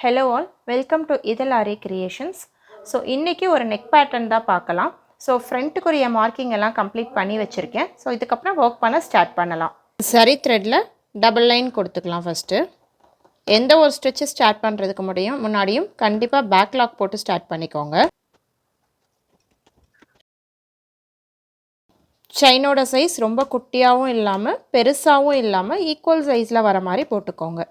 Hello all, welcome to Idalari Creations. So இன்னைக்கு ஒரு neck pattern தான் பார்க்கலாம். So front குரிய மார்க்கிங் எல்லாம் கம்ப்ளீட் பண்ணி வச்சிருக்கேன். So இதுக்கப்புறம் ஒர்க் பண்ண ஸ்டார்ட் பண்ணலாம். சரி த்ரெட்ல டபுள் லைன் கொடுத்துக்கலாம் ஃபர்ஸ்ட். எந்த ஒரு ஸ்டிட்ச் ஸ்டார்ட் பண்றதுக்கு முன்னாடியும் கண்டிப்பா பேக் லாக் போட்டு ஸ்டார்ட் பண்ணிக்கோங்க. செயினோட சைஸ் ரொம்ப குட்டியாவும் இல்லாம பெருசாவும் இல்லாம ஈக்குவல் சைஸ்ல வர மாதிரி போட்டுக்கோங்க.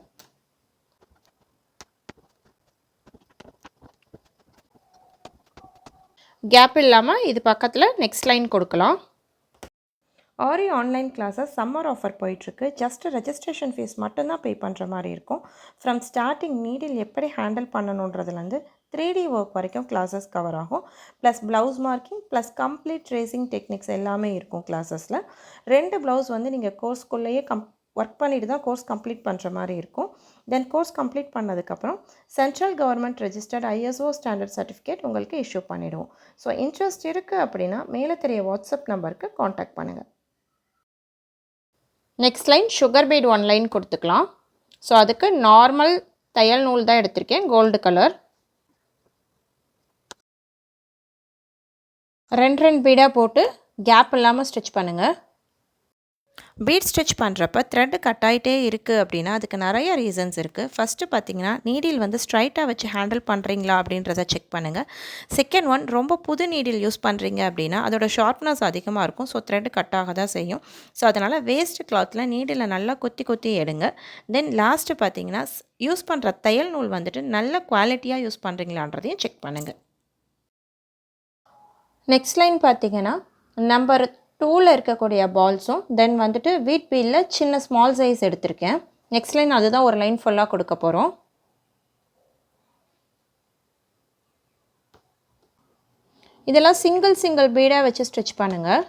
கேப் இல்லாமல் இது பக்கத்தில் நெக்ஸ்ட் லைன் கொடுக்கலாம். ஆரி ஆன்லைன் கிளாஸஸ் சம்மர் ஆஃபர் போயிட்டுருக்கு. ஜஸ்ட் ரெஜிஸ்ட்ரேஷன் ஃபீஸ் மட்டும்தான் பே பண்ணுற மாதிரி இருக்கும். ஃப்ரம் ஸ்டார்டிங் நீடில் எப்படி ஹேண்டில் பண்ணணுன்றதுலேருந்து 3D ஒர்க் வரைக்கும் கிளாஸஸ் கவர் ஆகும். Plus blouse marking plus complete tracing techniques எல்லாமே இருக்கும் கிளாஸஸில். 2 ப்ளவுஸ் வந்து நீங்கள் கோர்ஸ்குள்ளேயே ஒர்க் பண்ணிட்டு தான் கோர்ஸ் கம்ப்ளீட் பண்ணுற மாதிரி இருக்கும். தென் கோர்ஸ் கம்ப்ளீட் பண்ணதுக்கப்புறம் central government registered ISO standard certificate உங்களுக்கு இஷ்யூ பண்ணிவிடுவோம். ஸோ இன்ட்ரெஸ்ட் இருக்குது அப்படின்னா மேலே தெரிய வாட்ஸ்அப் நம்பருக்கு காண்டாக்ட் பண்ணுங்கள். Next line sugar beat 1 line கொடுத்துக்கலாம். ஸோ அதுக்கு நார்மல் தையல் நூல் தான் எடுத்திருக்கேன், கோல்டு கலர். 2 பீடாக போட்டு கேப் இல்லாமல் ஸ்டிச் பண்ணுங்கள். பீட் ஸ்டிச் பண்ணுறப்ப த்ரெட் கட் ஆகிட்டே இருக்குது அப்படின்னா அதுக்கு நிறைய ரீசன்ஸ் இருக்குது. ஃபஸ்ட்டு பார்த்தீங்கன்னா நீடில் வந்து ஸ்ட்ரைட்டாக வச்சு ஹேண்டில் பண்ணுறீங்களா அப்படின்றத செக் பண்ணுங்கள். செகண்ட் ஒன், ரொம்ப புது நீடில் யூஸ் பண்ணுறீங்க அப்படின்னா அதோட ஷார்ப்னஸ் அதிகமாக இருக்கும். ஸோ த்ரெட் கட் ஆக தான் செய்யும். ஸோ அதனால் வேஸ்ட் கிளாத்தில் நீடில் நல்லா கொத்தி எடுங்க. தென் லாஸ்ட்டு பார்த்தீங்கன்னா யூஸ் பண்ணுற தையல் நூல் வந்துட்டு நல்ல குவாலிட்டியாக யூஸ் பண்ணுறீங்களான்றதையும் செக் பண்ணுங்கள். நெக்ஸ்ட் லைன் பார்த்தீங்கன்னா நம்பர் 2ல் இருக்கக்கூடிய பால்ஸும் தென் வந்துட்டு வீட் பீலில் சின்ன ஸ்மால் சைஸ் எடுத்திருக்கேன். நெக்ஸ்ட் லைன் அதுதான் ஒரு லைன் ஃபுல்லாக கொடுக்க போகிறோம். இதெல்லாம் சிங்கிள் பீடாக வச்சு ஸ்டிச் பண்ணுங்கள்.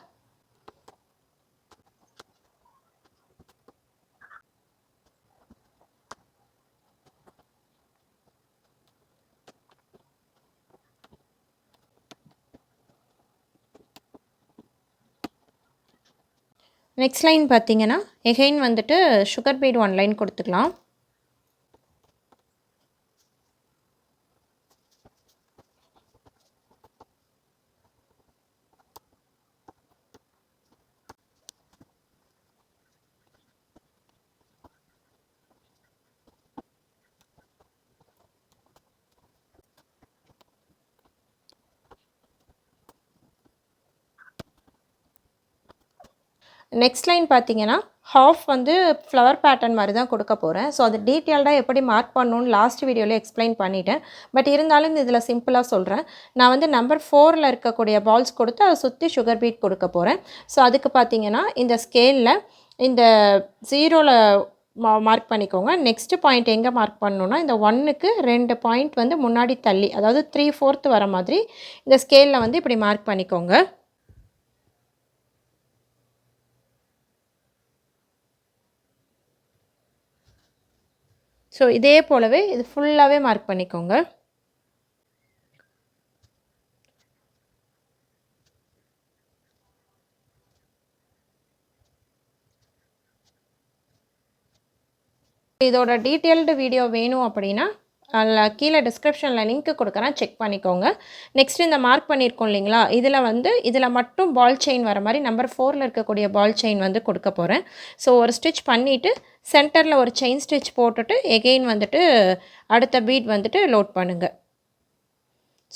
நெக்ஸ்ட் லைன் பார்த்தீங்கன்னா எகைன் வந்துட்டு சுகர் பீட் 1 லைன் கொடுத்துக்கலாம். நெக்ஸ்ட் லைன் பார்த்தீங்கன்னா ஹாஃப் வந்து ஃப்ளவர் பேட்டர்ன் மாதிரி தான் கொடுக்க போகிறேன். ஸோ அது டீட்டெயில்டாக எப்படி மார்க் பண்ணணும்னு லாஸ்ட் வீடியோவில் எக்ஸ்பிளைன் பண்ணிட்டேன். பட் இருந்தாலும் இதில் சிம்பிளாக சொல்கிறேன். நான் வந்து நம்பர் 4ல் இருக்கக்கூடிய பால்ஸ் கொடுத்து அதை சுற்றி சுகர் பீட் கொடுக்க போகிறேன். ஸோ அதுக்கு பார்த்தீங்கன்னா இந்த ஸ்கேலில் இந்த 0ல் மார்க் பண்ணிக்கோங்க. நெக்ஸ்ட்டு பாயிண்ட் எங்கே மார்க் பண்ணணுன்னா இந்த 1க்கு 2 பாயிண்ட் வந்து முன்னாடி தள்ளி, அதாவது 3/4 வர மாதிரி இந்த ஸ்கேலில் வந்து இப்படி மார்க் பண்ணிக்கோங்க. ஸோ இதே போலவே இது ஃபுல்லாகவே மார்க் பண்ணிக்கோங்க. இதோட டீட்டெயில்டு வீடியோ வேணும் அப்படின்னா அதில் கீழே டிஸ்கிரிப்ஷனில் லிங்க்கு கொடுக்குறேன், செக் பண்ணிக்கோங்க. நெக்ஸ்ட் இந்த மார்க் பண்ணியிருக்கோம் இல்லைங்களா, இதில் மட்டும் பால் செயின் வர மாதிரி நம்பர் 4ல் இருக்கக்கூடிய பால் செயின் வந்து கொடுக்க போகிறேன். ஸோ ஒரு ஸ்டிச் பண்ணிவிட்டு சென்டரில் ஒரு செயின் ஸ்டிச் போட்டுட்டு எகெயின் வந்துட்டு அடுத்த பீட் வந்துட்டு லோட் பண்ணுங்கள்.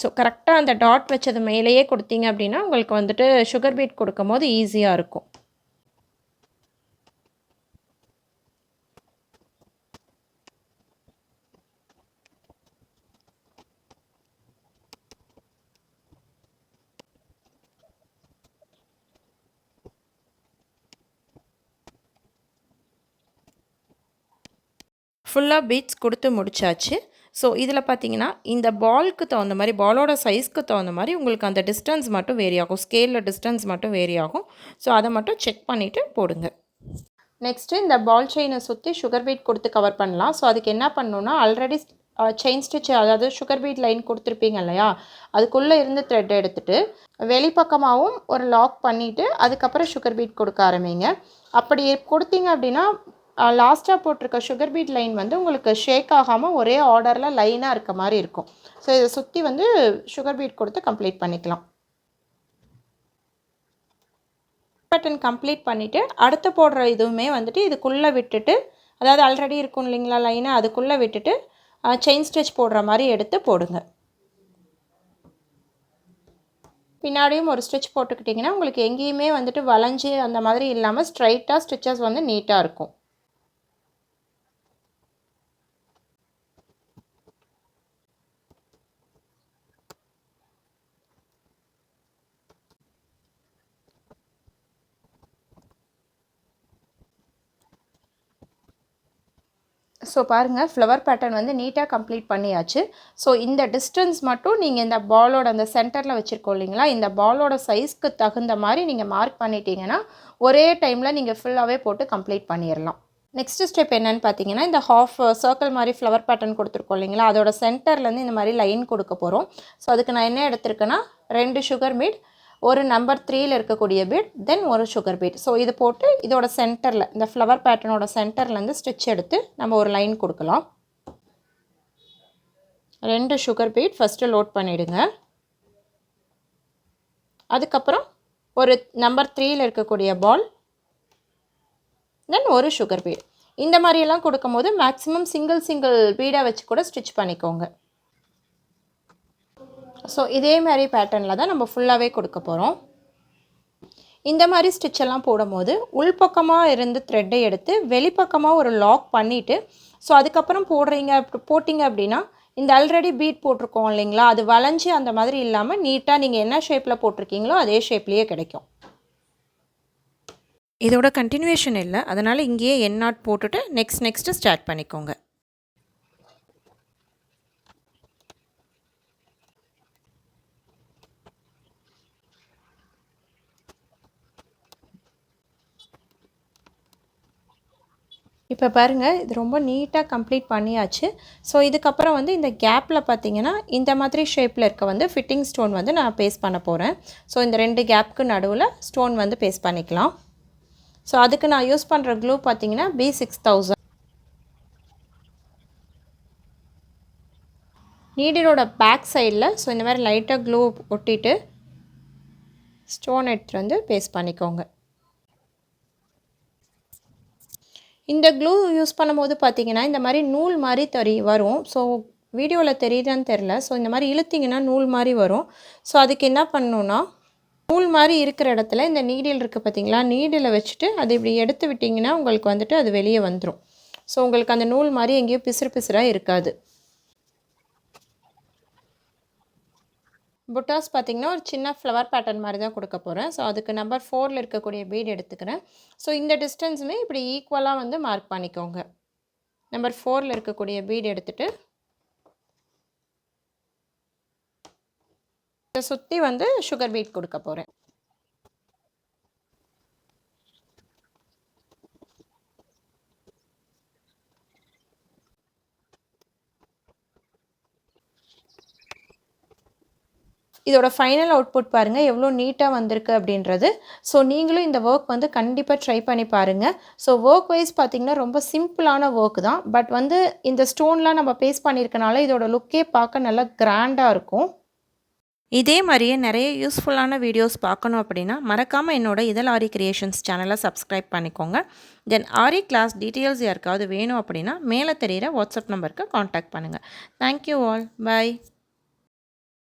ஸோ கரெக்டாக அந்த டாட் வச்சது மேலேயே கொடுத்தீங்க அப்படின்னா உங்களுக்கு வந்துட்டு சுகர் பீட் கொடுக்கும் போது ஈஸியாக இருக்கும். ஃபுல்லாக பீட்ஸ் கொடுத்து முடிச்சாச்சு. ஸோ இதில் பார்த்தீங்கன்னா இந்த பாலுக்கு தகுந்த மாதிரி, பாலோட சைஸ்க்கு தகுந்த மாதிரி உங்களுக்கு அந்த டிஸ்டன்ஸ் மட்டும் வேரி ஆகும், ஸ்கேலில் டிஸ்டன்ஸ் மட்டும் வேரி ஆகும். ஸோ அதை மட்டும் செக் பண்ணிவிட்டு போடுங்க. நெக்ஸ்ட்டு இந்த பால் செயினை சுற்றி சுகர் பீட் கொடுத்து கவர் பண்ணலாம். ஸோ அதுக்கு என்ன பண்ணணுன்னா ஆல்ரெடி செயின் ஸ்டிச், அதாவது சுகர் பீட் லைன் கொடுத்துருப்பீங்க இல்லையா, அதுக்குள்ளே இருந்து த்ரெட் எடுத்துகிட்டு வெளிப்பக்கமாகவும் ஒரு லாக் பண்ணிவிட்டு அதுக்கப்புறம் சுகர் பீட் கொடுக்க ஆரம்பிங்க. அப்படி கொடுத்தீங்க அப்படின்னா லாஸ்ட்டாக போட்டிருக்க சுகர் பீட் லைன் வந்து உங்களுக்கு ஷேக் ஆகாமல் ஒரே ஆர்டரில் லைனாக இருக்க மாதிரி இருக்கும். ஸோ இதை சுற்றி வந்து சுகர் பீட் கொடுத்து கம்ப்ளீட் பண்ணிக்கலாம். பேட்டர்ன் கம்ப்ளீட் பண்ணிவிட்டு அடுத்து போடுற இதுவுமே வந்துட்டு இதுக்குள்ளே விட்டுட்டு, அதாவது ஆல்ரெடி இருக்கும் இல்லைங்களா லைனை, அதுக்குள்ளே விட்டுட்டு செயின் ஸ்டிச் போடுற மாதிரி எடுத்து போடுங்க. பின்னாடியும் ஒரு ஸ்டிச் போட்டுக்கிட்டிங்கன்னா உங்களுக்கு எங்கேயுமே வந்துட்டு வளைஞ்சு அந்த மாதிரி இல்லாமல் ஸ்ட்ரைட்டாக ஸ்டிச்சஸ் வந்து நீட்டாக இருக்கும். ஸோ பாருங்கள், ஃப்ளவர் பேட்டர்ன் வந்து நீட்டாக கம்ப்ளீட் பண்ணியாச்சு. ஸோ இந்த டிஸ்டன்ஸ் மட்டும் நீங்கள் இந்த பாலோட அந்த சென்டரில் வச்சுருக்கோம் இல்லைங்களா, இந்த பாலோட சைஸ்க்கு தகுந்த மாதிரி நீங்கள் மார்க் பண்ணிட்டீங்கன்னா ஒரே டைமில் நீங்கள் ஃபுல்லாகவே போட்டு கம்ப்ளீட் பண்ணிடலாம். நெக்ஸ்ட் ஸ்டெப் என்னென்னு பார்த்தீங்கன்னா, இந்த ஹாஃப் சர்க்கிள் மாதிரி ஃப்ளவர் பேட்டர்ன் கொடுத்துருக்கோம் இல்லைங்களா, அதோட சென்டர்லேருந்து இந்த மாதிரி லைன் கொடுக்க போகிறோம். ஸோ அதுக்கு நான் என்ன எடுத்திருக்கேன்னா 2 சுகர் பீட், ஒரு நம்பர் 3ல் இருக்கக்கூடிய பீட், தென் ஒரு சுகர் பீட். ஸோ இது போட்டு இதோட சென்டரில் இந்த ஃப்ளவர் பேட்டர்னோட சென்டர்லேருந்து ஸ்டிச் எடுத்து நம்ம ஒரு லைன் கொடுக்கலாம். 2 சுகர் பீட் ஃபஸ்ட்டு லோட் பண்ணிவிடுங்க. அதுக்கப்புறம் ஒரு நம்பர் 3ல் இருக்கக்கூடிய பால், தென் ஒரு சுகர் பீட். இந்த மாதிரியெல்லாம் கொடுக்கும்போது மேக்ஸிமம் சிங்கிள் பீடாக வச்சு கூட ஸ்டிச் பண்ணிக்கோங்க. ஸோ இதே மாதிரி பேட்டர்னில் தான் நம்ம ஃபுல்லாகவே கொடுக்க போகிறோம். இந்த மாதிரி ஸ்டிச்செல்லாம் போடும்போது உள்பக்கமாக இருந்து த்ரெட்டை எடுத்து வெளிப்பக்கமாக ஒரு லாக் பண்ணிவிட்டு, ஸோ அதுக்கப்புறம் போட்டிங்க அப்படின்னா இந்த ஆல்ரெடி பீட் போட்டிருக்கோம் இல்லைங்களா, அது வளைஞ்சி அந்த மாதிரி இல்லாமல் நீட்டாக நீங்கள் என்ன ஷேப்பில் போட்டிருக்கீங்களோ அதே ஷேப்லேயே கிடைக்கும். இதோட கண்டினியூஷன் இல்லை, அதனால் இங்கேயே என் நாட் போட்டுட்டு நெக்ஸ்ட்டு ஸ்டார்ட் பண்ணிக்கோங்க. இப்போ பாருங்கள், இது ரொம்ப நீட்டாக கம்ப்ளீட் பண்ணியாச்சு. ஸோ இதுக்கப்புறம் வந்து இந்த கேப்பில் பார்த்தீங்கன்னா இந்த மாதிரி ஷேப்பில் இருக்க வந்து ஃபிட்டிங் ஸ்டோன் வந்து நான் பேஸ்ட் பண்ண போகிறேன். ஸோ இந்த 2 கேப்புக்கு நடுவில் ஸ்டோன் வந்து பேஸ்ட் பண்ணிக்கலாம். ஸோ அதுக்கு நான் யூஸ் பண்ணுற க்ளூ பார்த்தீங்கன்னா B6000. நீடிலோட பேக் சைடில் ஸோ இந்த மாதிரி லைட்டாக க்ளூ ஒட்டிட்டு ஸ்டோன் எடுத்துகிட்டு வந்து பேஸ்ட் பண்ணிக்கோங்க. இந்த க்ளூ யூஸ் பண்ணும்போது பார்த்தீங்கன்னா இந்த மாதிரி நூல் மாதிரி வரும். ஸோ வீடியோவில் தெரியுதான்னு தெரில. ஸோ இந்த மாதிரி இழுத்திங்கன்னா நூல் மாதிரி வரும். ஸோ அதுக்கு என்ன பண்ணணுன்னா, நூல் மாதிரி இருக்கிற இடத்துல இந்த நீடில் இருக்குது பார்த்தீங்களா, நீடில் வச்சுட்டு அது இப்படி எடுத்து விட்டிங்கன்னா உங்களுக்கு வந்துட்டு அது வெளியே வந்துடும். ஸோ உங்களுக்கு அந்த நூல் மாதிரி எங்கேயும் பிசுறாக இருக்காது. புட்டாஸ் பார்த்திங்கன்னா ஒரு சின்ன ஃப்ளவர் பேட்டர்ன் மாதிரி தான் கொடுக்க போகிறேன். ஸோ அதுக்கு நம்பர் 4ல் இருக்கக்கூடிய பீட் எடுத்துக்கிறேன். ஸோ இந்த டிஸ்டன்ஸுமே இப்படி ஈக்குவலாக வந்து மார்க் பண்ணிக்கோங்க. நம்பர் 4ல் இருக்கக்கூடிய பீட் எடுத்துகிட்டு இதை சுற்றி வந்து சுகர் பீட் கொடுக்க போகிறேன். இதோட ஃபைனல் அவுட்புட் பாருங்கள் எவ்வளோ நீட்டாக வந்திருக்கு அப்படின்றது. ஸோ நீங்களும் இந்த ஒர்க் வந்து கண்டிப்பாக ட்ரை பண்ணி பாருங்கள். ஸோ ஒர்க் வைஸ் பார்த்திங்கன்னா ரொம்ப சிம்பிளான ஒர்க் தான். பட் வந்து இந்த ஸ்டோன்லாம் நம்ம பேஸ்ட் பண்ணியிருக்கனால இதோட லுக்கே பார்க்க நல்லா கிராண்டாக இருக்கும். இதே மாதிரியே நிறைய யூஸ்ஃபுல்லான வீடியோஸ் பார்க்கணும் அப்படின்னா மறக்காமல் என்னோட இதழ் ஆரி கிரியேஷன்ஸ் சேனலை சப்ஸ்கிரைப் பண்ணிக்கோங்க. தென் ஆரி கிளாஸ் டீட்டெயில்ஸ் யாருக்காவது வேணும் அப்படின்னா மேலே தெரிகிற வாட்ஸ்அப் நம்பருக்கு காண்டாக்ட் பண்ணுங்கள். Thank you all. பை.